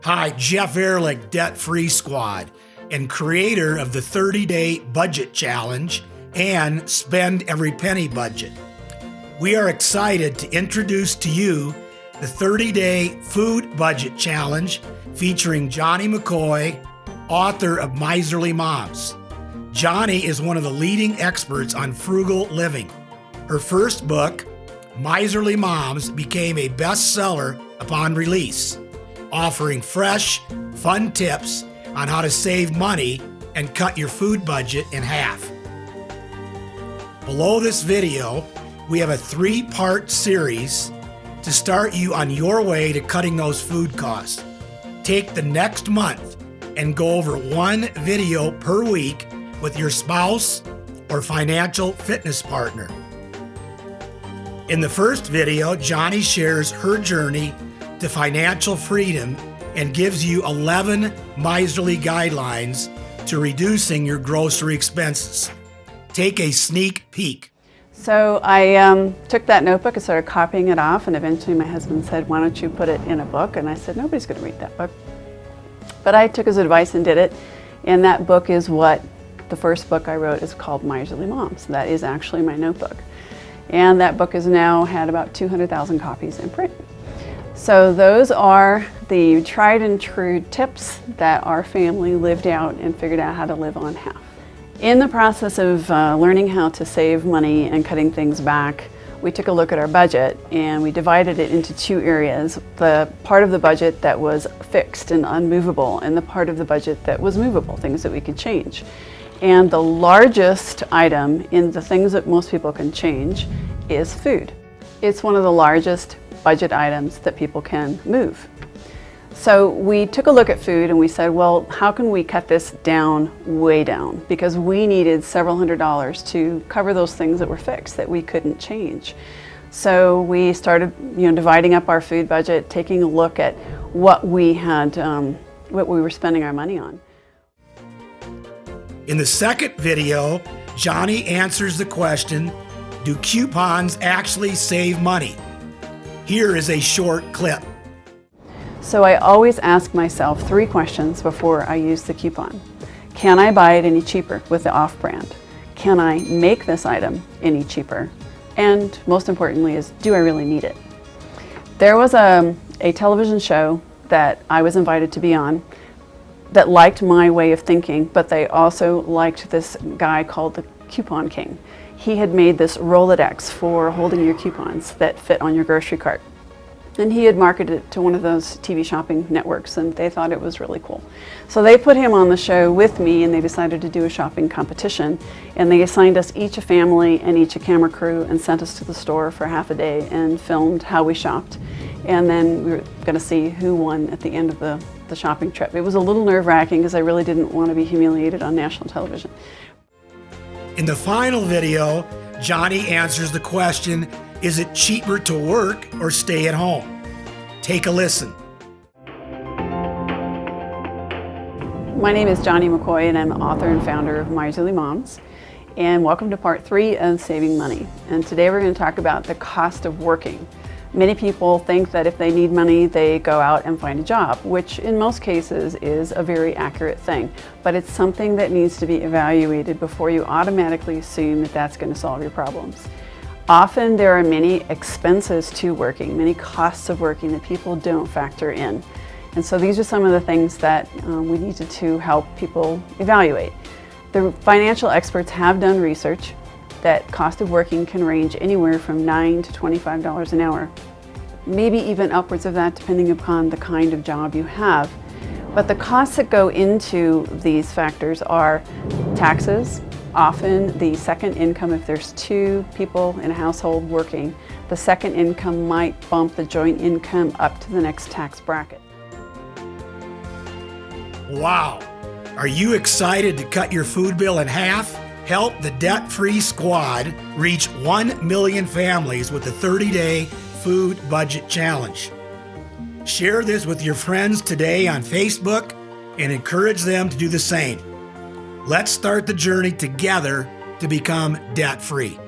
Hi, Jeff Ehrlich, Debt Free Squad, and creator of the 30-Day Budget Challenge and Spend Every Penny Budget. We are excited to introduce to you the 30-Day Food Budget Challenge featuring Johnny McCoy, author of Miserly Moms. Johnny is one of the leading experts on frugal living. Her first book, Miserly Moms, became a bestseller upon release, offering fresh, fun tips on how to save money and cut your food budget in half. Below this video, we have a 3-part series to start you on your way to cutting those food costs. Take the next month and go over 1 video per week with your spouse or financial fitness partner. In the first video, Johnny shares her journey to financial freedom and gives you 11 miserly guidelines to reducing your grocery expenses. Take a sneak peek. So I took that notebook and started copying it off, and eventually my husband said, "Why don't you put it in a book?" And I said, "Nobody's going to read that book." But I took his advice and did it, and that book is what the first book I wrote is called Miserly Moms. That is actually my notebook. And that book has now had about 200,000 copies in print. So those are the tried and true tips that our family lived out and figured out how to live on half. In the process of learning how to save money and cutting things back, we took a look at our budget and we divided it into 2 areas. The part of the budget that was fixed and unmovable, and the part of the budget that was movable, things that we could change. And the largest item in the things that most people can change is food. It's one of the largest budget items that people can move. So we took a look at food and we said, well, how can we cut this down, way down? Because we needed several $100s to cover those things that were fixed that we couldn't change. So we started, dividing up our food budget, taking a look at what we had, what we were spending our money on. In the second video, Johnny answers the question, do coupons actually save money? Here is a short clip. So I always ask myself 3 questions before I use the coupon. Can I buy it any cheaper with the off-brand? Can I make this item any cheaper? And most importantly is, do I really need it? There was a television show that I was invited to be on that liked my way of thinking, but they also liked this guy called the Coupon King. He had made this Rolodex for holding your coupons that fit on your grocery cart. And he had marketed it to one of those TV shopping networks, and they thought it was really cool. So they put him on the show with me, and they decided to do a shopping competition. And they assigned us each a family and each a camera crew and sent us to the store for half a day and filmed how we shopped. And then we were going to see who won at the end of the shopping trip. It was a little nerve-wracking because I really didn't want to be humiliated on national television. In the final video, Johnny answers the question, is it cheaper to work or stay at home? Take a listen. My name is Johnny McCoy, and I'm the author and founder of Miserly Moms. And welcome to part 3 of Saving Money. And today we're going to talk about the cost of working. Many people think that if they need money, they go out and find a job, which in most cases is a very accurate thing. But it's something that needs to be evaluated before you automatically assume that that's going to solve your problems. Often there are many expenses to working, many costs of working that people don't factor in. And so these are some of the things that we needed to help people evaluate. The financial experts have done research that cost of working can range anywhere from $9 to $25 an hour, maybe even upwards of that depending upon the kind of job you have. But the costs that go into these factors are taxes, often the second income. If there's 2 people in a household working, the second income might bump the joint income up to the next tax bracket. Wow! Are you excited to cut your food bill in half? Help the Debt Free Squad reach 1 million families with the 30-Day Food Budget Challenge. Share this with your friends today on Facebook and encourage them to do the same. Let's start the journey together to become debt-free.